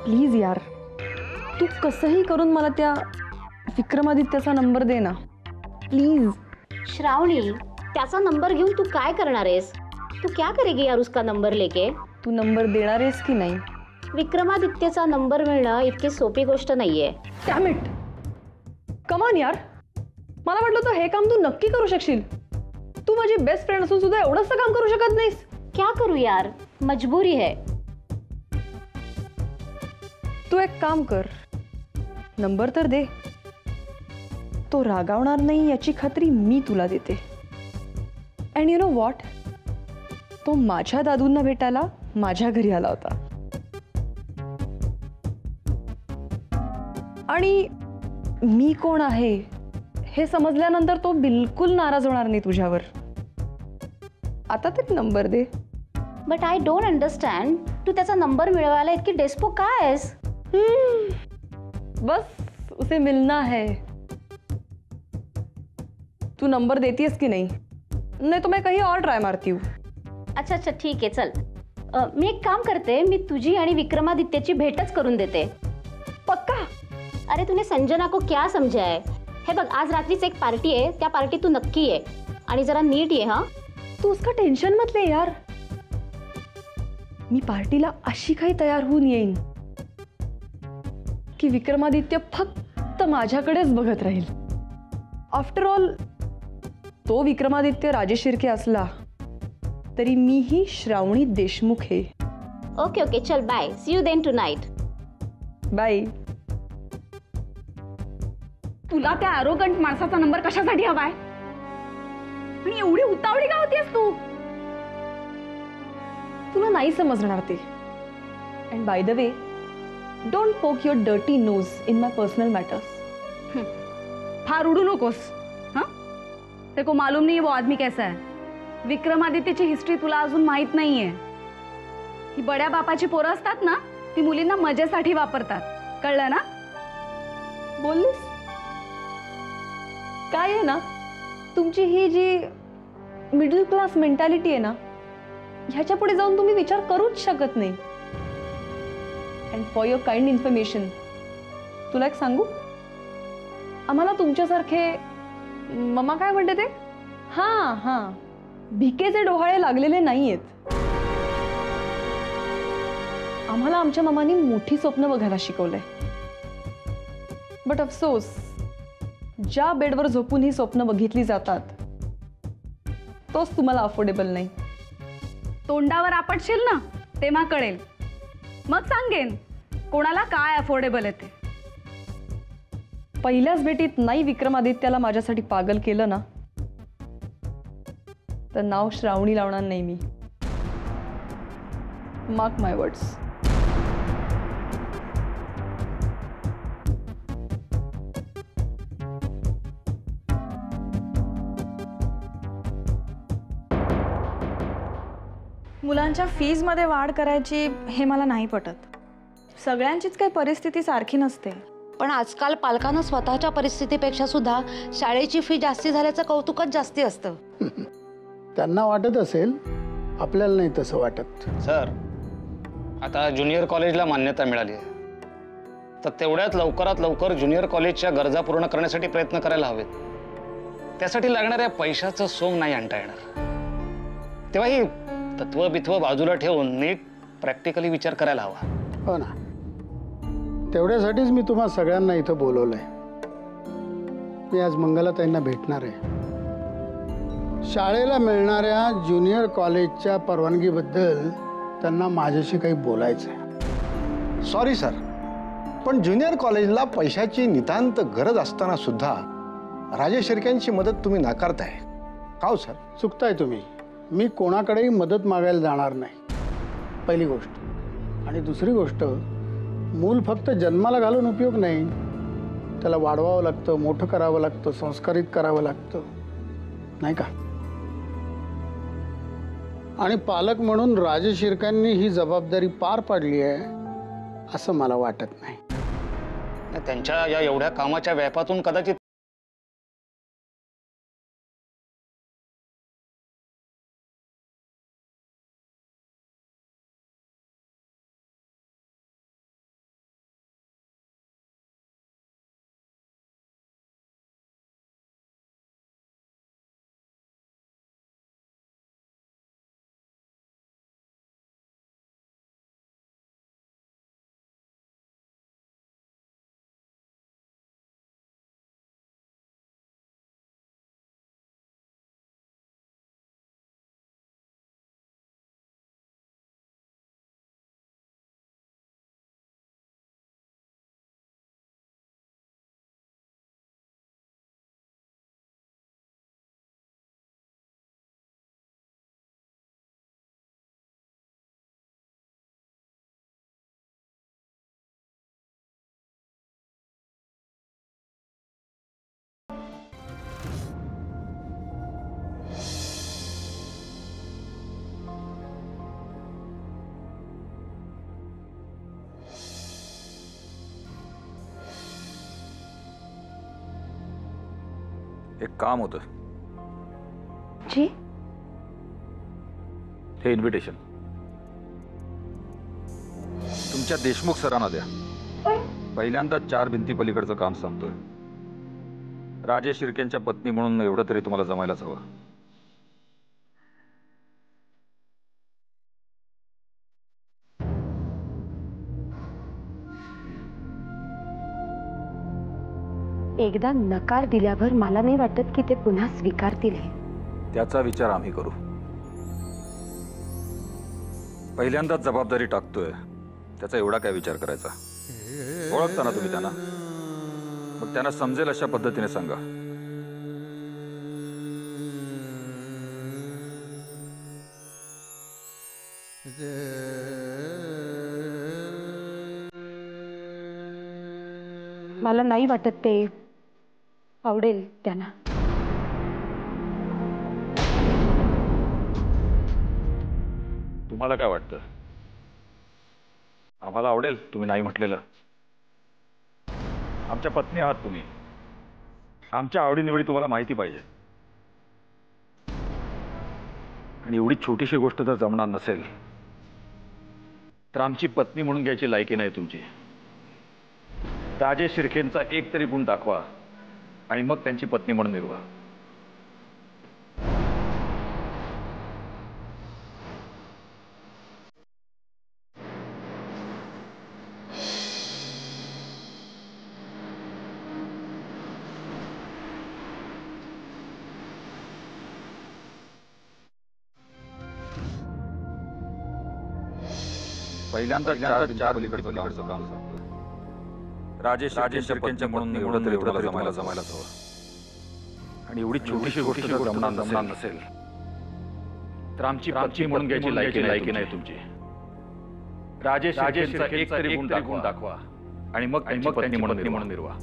Please यार, तू कसंही करून मला त्या विक्रमादित्याचा नंबर दे ना प्लीज. श्रावणी, त्याचा नंबर घेऊन तू काय करणार आहेस? तू क्या करेगी यार उसका नंबर लेके? तू नंबर देणार आहेस की नाही? विक्रमादित्यचा नंबर मिळणं इतकी सोपी गोष्ट नाहीये. डॅम इट, कमान यार, मला वाटलं तर हे काम तू नक्की करू शकशील. तू माझी बेस्ट फ्रेंड असून सुद्धा एवढंच काम करू शकत नाहीस? क्या करू यार, मजबुरी है. तू एक काम कर, नंबर तर दे. तो रागावणार नाही याची खात्री मी तुला देते. अँड यू नो व्हॉट, तो माझ्या दादूंना भेटायला माझ्या घरी आला होता आणि मी कोण आहे हे समजल्यानंतर तो बिलकुल नाराज होणार नाही तुझ्यावर. आता तरी नंबर दे. बट आय डोंट अंडरस्टँड, तू त्याचा नंबर मिळवायला इतकी डेस्पो काय आहेस? बस उसे मिलना है. तू नंबर देतीयस की नहीं? नहीं तो मैं कहीं और ट्राय मारती हूँ. अच्छा अच्छा ठीक आहे, चल. मी एक काम करते, मी तुझी आणि विक्रमादित्यची भेटच करून देते. पक्का? अरे तूने संजना को क्या समझा है? हे बघ, आज रात्रीच एक पार्टी आहे, त्या पार्टी तू नक्की ये आणि जरा नीट ये. हा, तू उसका टेन्शन मत ले यार. मी पार्टीला अशी काही तयार होऊन येईन की विक्रमादित्य फक्त माझ्याकडेच बघत राहील. आफ्टर ऑल तो विक्रमादित्य राजेश शिर्के असला तरी मीही श्रावणी देशमुख आहे. ओके ओके, चल bye, see you then tonight. Bye. तुला त्या ॲरोगंट माणसाचा नंबर कशासाठी हवाय आणि एवढी उतावळी का होतीस तू? तुला नाही समजणार ते. And by the way, don't poke your dirty nose in my personal matters. फार उडू नकोस. हाँ, तेरे को मालूम नहीं वो आदमी कैसा है. विक्रमादित्यची हिस्ट्री तुला अजून माहित नाहीये. ही बड्या बापाची पोरं असतात ना, ती मुलींना मजेसाठी वापरतात, कळलं ना? बोललीस काय आहे ना, तुमची ही जी मिडल क्लास मेंटॅलिटी आहे ना, ह्याच्या पुढे जाऊन तुम्ही विचार करूच शकत नाही. And for your kind information, तुला एक सांगू, आम्हाला तुमच्यासारखे ममा काय म्हणते ते, हां हां, भिकेचे डोहाळे लागलेले नाहीयेत. आम्हाला आमच्या मामांनी मोठी स्वप्न बघायला शिकवलंय. बट अफसोस, ज्या बेडवर झोपून ही स्वप्न बघितली जातात तोच तुम्हाला अफोर्डेबल नाही. तोंडावर आपटशील ना तेव्हा कळेल, मग सांगेन कोणाला काय अफोर्डेबल आहे ते. पहिल्याच भेटीत नाही विक्रमादित्याला माझ्यासाठी पागल केलं ना, तर नाव श्रावणी लावणार नाही मी. मार्क माय वर्ड्स. मुलांच्या फीजमध्ये वाढ करायची हे मला नाही पटत. सगळ्यांचीच काही परिस्थिती सारखी नसते. पण आजकाल पालकांना स्वतःच्या परिस्थितीपेक्षा सुद्धा शाळेची फी जास्ती झाल्याचं कौतुकच जास्ती असतं. त्यांना वाटत असेल, आपल्याला नाही तसं वाटत. सर, आता ज्युनियर कॉलेजला मान्यता मिळाली आहे, तर तेवढ्यात लवकरात लवकर ज्युनियर कॉलेजच्या गरजा पूर्ण करण्यासाठी प्रयत्न करायला हवेत. त्यासाठी लागणाऱ्या पैशाचं सोंग नाही आणता येणार. तेव्हा ही तत्व बित्व बाजूला ठेवून नीट प्रॅक्टिकली विचार करायला हवा. हो ना, तेवढ्यासाठीच मी तुम्हा सगळ्यांना इथं बोलवलंय. मी आज मंगलाताईंना भेटणार आहे. शाळेला मिळणाऱ्या ज्युनियर कॉलेजच्या परवानगीबद्दल त्यांना माझ्याशी काही बोलायचं आहे. सॉरी सर, पण ज्युनियर कॉलेजला पैशाची नितांत गरज असताना सुद्धा राजेश शिर्क्यांची मदत तुम्ही नाकारताय का हो सर? चुकताय तुम्ही. मी कोणाकडेही मदत मागायला जाणार नाही, पहिली गोष्ट. आणि दुसरी गोष्ट, मूल फक्त जन्माला घालून उपयोग नाही, त्याला वाढवावं लागतं, मोठं करावं लागतं, संस्कारित करावं लागतं, नाही का? आणि पालक म्हणून राजेश शिर्क्यांनी ही जबाबदारी पार पाडली आहे असं मला वाटत नाही. त्यांच्या या एवढ्या कामाच्या व्यापातून कदाचित एक काम होतं. जी? हे इन्व्हिटेशन तुमच्या देशमुख सरांना द्या. पहिल्यांदा 4 भिंती पलीकडचं काम संपतोय. राजेश शिर्केंच्या पत्नी म्हणून एवढं तरी तुम्हाला जमायलाच हवं. एकदा नकार दिल्यावर मला नाही वाटत की ते पुन्हा स्वीकारतील हे. त्याचा विचार आम्ही करू. पहिल्यांदाच जबाबदारी टाकतोय, त्याचा एवढा काय विचार करायचा. ओळखता ना तुम्ही त्यांना, मग त्यांना समजेल अशा पद्धतीने सांगा. मला नाही वाटत ते आवडेल त्यांना. तुम्हाला काय वाटतं? आम्हाला आवडेल तुम्ही नाही म्हटलेलं? आमच्या पत्नी आहात तुम्ही. आमच्या आवडीनिवडी तुम्हाला माहिती पाहिजे. आणि एवढी छोटीशी गोष्ट जर जमणार नसेल तर आमची पत्नी म्हणून घ्यायची लायकी नाही तुमची. राजेश शिर्केंचा एक तरी गुण दाखवा आणि मग त्यांची पत्नी म्हणून मिरवा. पहिल्यांदा 4 पलीकडचं काम संपलं. राजेश शिर्केंच्या म्हणून एवढं तरी जमायलाच हवं. आणि एवढी छोटीशी गोष्ट जर जमणार नसेल तर आमची पत्नी म्हणून घ्यायची लायकी नाही तुमची. राजेश शिर्केंचा एक तरी गुण दाखवा आणि मग त्यांची पत्नी म्हणून मिरवा.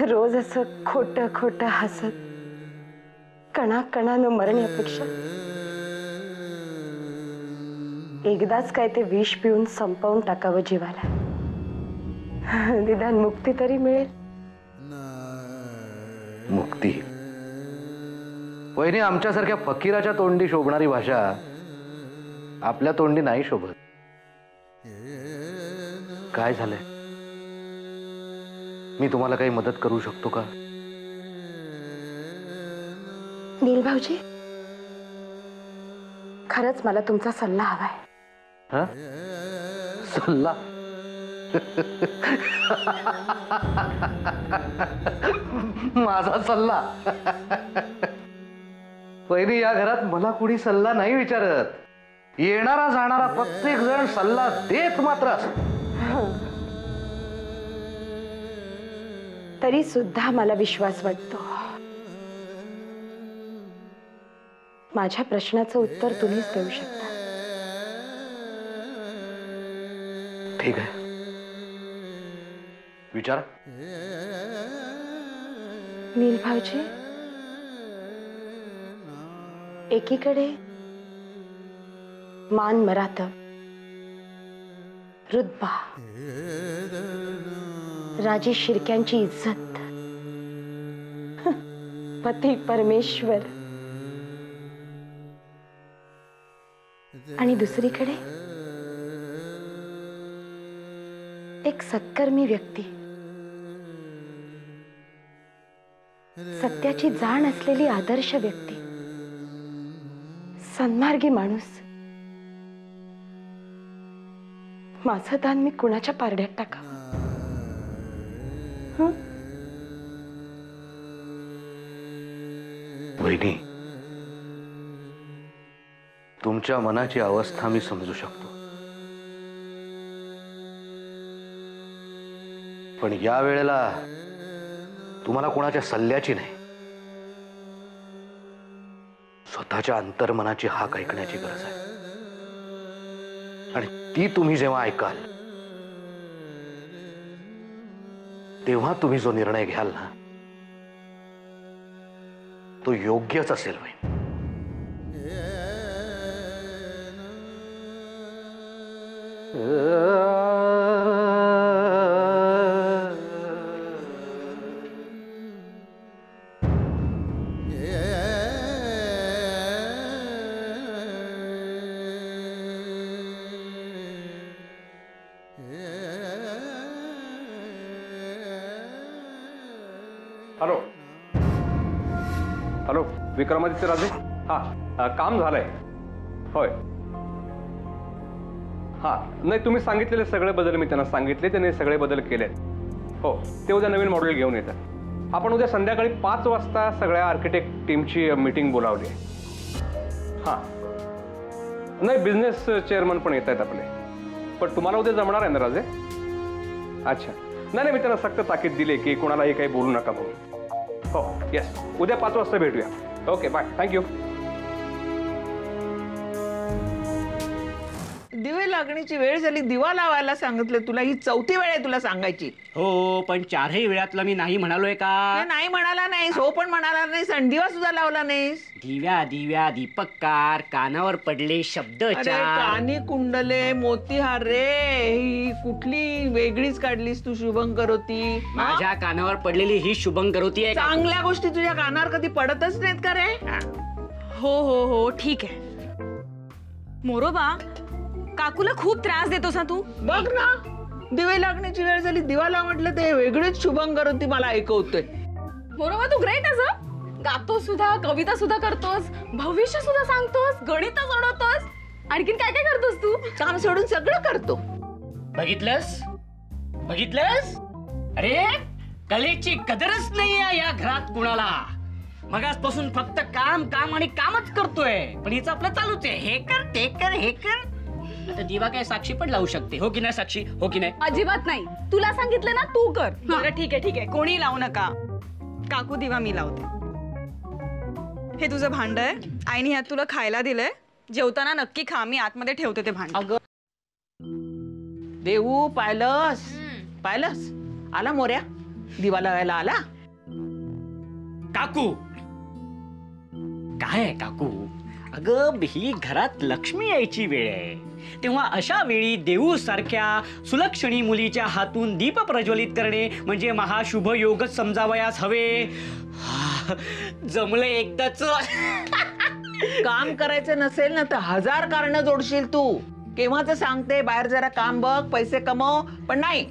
रोज असं खोटं खोटं हसत कणाकणानं मरण्यापेक्षा एकदाच काय ते विष पिऊन संपवून टाकावं जीवाला. निदान मुक्ती तरी मिळेल. मुक्ती? वहिनी, आमच्यासारख्या फकीराच्या तोंडी शोभणारी भाषा आपल्या तोंडी नाही शोभत. काय झालंय? मी तुम्हाला काही मदत करू शकतो का? नील भाऊजी, खरंच मला तुमचा सल्ला हवाय. हा? सल्ला? माझा सल्ला? पहिली या घरात मला कुणी सल्ला नाही विचारत. येणारा जाणारा प्रत्येक जण सल्ला देत मात्र असतो. तरी सुद्धा मला विश्वास वाटतो. माझ्या प्रश्नाचं उत्तर तुम्हीच देऊ शकता. ठीक आहे, विचारा. नील भाऊजी, एकीकडे मान मरातब, रुतबा, राजेश शिर्क्यांची इज्जत, पती परमेश्वर, आणि दुसरीकडे एक सत्कर्मी व्यक्ती, सत्याची जाण असलेली आदर्श व्यक्ती, सन्मार्गी माणूस. माझं दान मी कुणाच्या पारड्यात टाकावं? वहिनी, तुमच्या मनाची अवस्था मी समजू शकतो. पण या वेळेला तुम्हाला कोणाच्या सल्ल्याची नाही, स्वतःच्या अंतर्मनाची हाक ऐकण्याची गरज आहे. आणि ती तुम्ही जेव्हा ऐकाल तेव्हा तुम्ही जो निर्णय घ्याल ना तो योग्यच असेल वहिनी. हॅलो हॅलो विक्रमादित्य राजे. काम झालंय. होय. नाही तुम्ही सांगितलेले सगळे बदल मी त्यांना सांगितले, त्यांनी सगळे बदल केले. हो ते उद्या नवीन मॉडेल घेऊन येतात. आपण उद्या संध्याकाळी 5 वाजता सगळ्या आर्किटेक्ट टीमची मीटिंग बोलावली आहे. नाही बिझनेस चेअरमन पण येत आहेत आपले. पण तुम्हाला उद्या जमणार आहे ना राजे? अच्छा. नाही मी त्यांना सक्त ताकीद दिली की कोणालाही काही बोलू नका म्हणून. हो येस उद्या 5 वाजता भेटूया. Okay bye. थँक्यू. दिवे लागण्याची वेळ झाली. दिवा लावायला सांगितलं तुला. ही 4थी वेळ आहे तुला सांगायची. हो पण 4ही वेळातला मी नाही म्हणालोय का? नाही म्हणाला नाहीस. हो पण म्हणाला नाहीस. आणि दिवा सुद्धा लावला नाहीस. दिव्या दिव्या दीपककार कानावर पडले शब्द. कानी कुंडले मोतीहार रे. ही कुठली वेगळीच काढलीस तू शुभंकर होती. माझ्या कानावर पडलेली ही शुभंकर होती. चांगल्या गोष्टी तुझ्या कानावर कधी पडतच नाहीत का रे? हो हो हो ठीक आहे. मोरोबा काकूला खूप त्रास देतोस ना तू. बघ ना दिवे लागण्याची वेळ झाली. दिवा लाव म्हटलं ते वेगळीच शुभंकर होती. मला ऐकवतोय. मोरोबा तू ग्रेट आहेस. गातो सुद्धा, कविता सुद्धा करतोस, भविष्य सुद्धा सांगतोस, गणित सोडवतोस, आणखीन काय काय करतोस तू? काम सोडून सगळं करतो. बघितलंस बघितलंस? अरे कलेची कदरच नाहीये या घरात कुणाला. मगासपासून फक्त काम काम आणि कामच करतोय. पण हिचं आपलं चालूच आहे. हे कर ते कर हे कर. आता दिवा काय साक्षी पण लावू शकते. हो की नाही साक्षी? हो की नाही? अजिबात नाही. तुला सांगितलं ना तू कर. बरं ठीक आहे कोणी लावू नका. काकू दिवा मी लावते. हे तुझं भांड आहे. आईने ह्यात तुला खायला दिलंय. जेवताना नक्की खा. मी आतमध्ये ठेवते ते भांड. अगं देऊ पाहिलंस पाहिलंस. आला मोऱ्या दिवा लावायला आला. काकू काय काकू? अगं ही घरात लक्ष्मी यायची वेळ आहे. तेव्हा अशा वेळी देऊ सारख्या सुलक्षणी मुलीच्या हातून दीप प्रज्वलित करणे म्हणजे महाशुभ योगच समजावयास हवे. जमले एकदाच. काम करायचं नसेल ना तर 1000 कारणं जोडशील तू. केव्हाच सांगते बाहेर जरा काम बघ, पैसे कमव. पण नाही.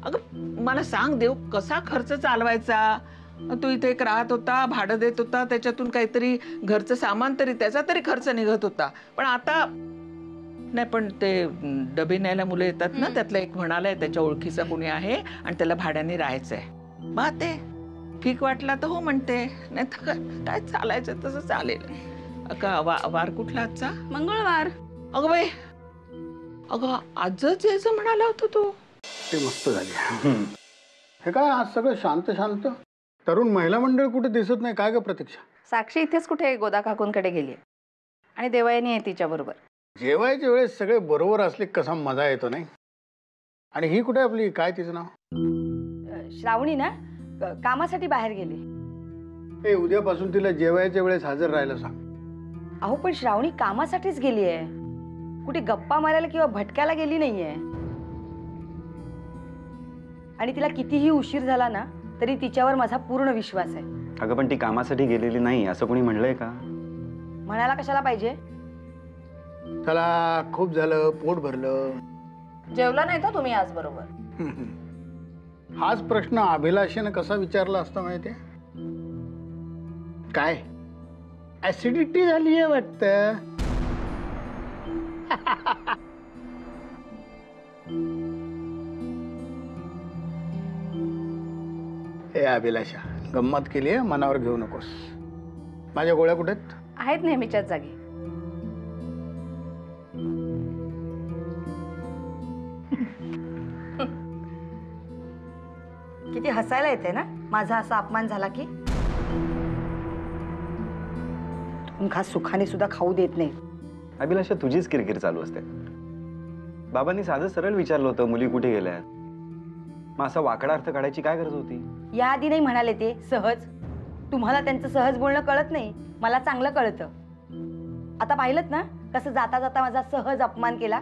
अगं मला सांग देऊ कसा खर्च चालवायचा. तू इथे एक राहत होता, भाडं देत होता, त्याच्यातून काहीतरी घरचं सामान तरी त्याचा तरी खर्च निघत होता. पण आता नाही. पण ते डबे न्यायला मुलं येतात ना त्यातला एक म्हणालाय त्याच्या ओळखीचा कोणी आहे आणि त्याला भाड्याने राहायचंय. मग ते ठीक वाटला तर हो म्हणते. नाही तर काय चालायचं तसं चालेल. वार कुठला आजचा? मंगळवार. अगं बाई अगं आजच यायचं म्हणाला होता तू. ते मस्त झाली. हे काय आज सगळं शांत शांत. तरुण महिला मंडळ कुठे दिसत नाही. काय ग प्रतीक्षा? साक्षी इथेच कुठे गोदा काकूंकडे गेली आणि देवायनी आहे तिच्या बरोबर. जेवायच्या वेळेस सगळे बरोबर असले कसा मजा येतो नाही. आणि ही कुठे आपली काय तिचं नाव? श्रावणी ना कामासाठी बाहेर गेली. ए उद्यापासून तिला जेवायच्या वेळेस हजर राहायला सांग. अहो पण श्रावणी कामासाठीच गेली आहे. कुठे गप्पा मारायला किंवा भटक्याला गेली नाहीये. आणि तिला कितीही उशीर झाला ना तरी तिच्यावर माझा पूर्ण विश्वास आहे. अगं पण ती कामासाठी गेलेली नाही असं कोणी म्हणलंय का? म्हणायला कशाला पाहिजे. त्याला खूप झालं, पोट भरलं. जेवला नाही तर तुम्ही आज बरोबर. हाच प्रश्न अभिलाषेनं कसा विचारला असता माहितीये? काय ऍसिडिटी झाली आहे वाटतं. हे अभिलाषा गंमत केली आहे. मनावर घेऊ नकोस. माझ्या गोळ्या कुठेत? आहेत नेहमीच्याच जागी. किती हसायला येते ना माझा असा अपमान झाला की. तुम्ही खास सुखाने सुद्धा खाऊ देत नाही. अभिलाषा तुझीच किरकिर चालू असते. बाबांनी साधं सरळ विचारलं होतं मुली कुठे गेल्या. मग असा वाकडा अर्थ काढायची काय गरज होती? या आधी नाही म्हणाले ते सहज. तुम्हाला त्यांचं सहज बोलणं कळत नाही, मला चांगलं कळतं. आता पाहिलंत ना कसं जाता जाता माझा सहज अपमान केला,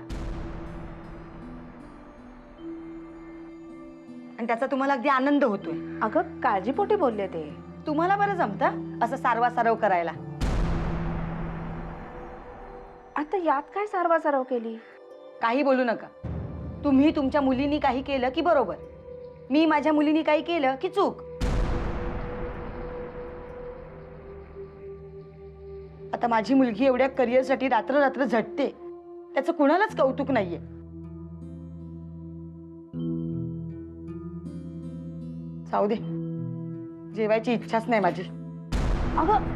आणि त्याचा तुम्हाला अगदी आनंद होतोय. अगं काळजीपोटी बोलले ते. तुम्हाला बरं जमतं असं सारवासारव करायला. आता यात काय सारवासारव केली? काही बोलू नका. तुम्ही तुमच्या मुलीनी काही केलं की बरोबर, मी माझ्या मुलीनी काही केलं की चूक. आता माझी मुलगी एवढ्या करिअरसाठी रात्र रात्र झटते, त्याचं कुणालाच कौतुक नाहीये. जाऊ दे, जेवायची इच्छाच नाही माझी. अगं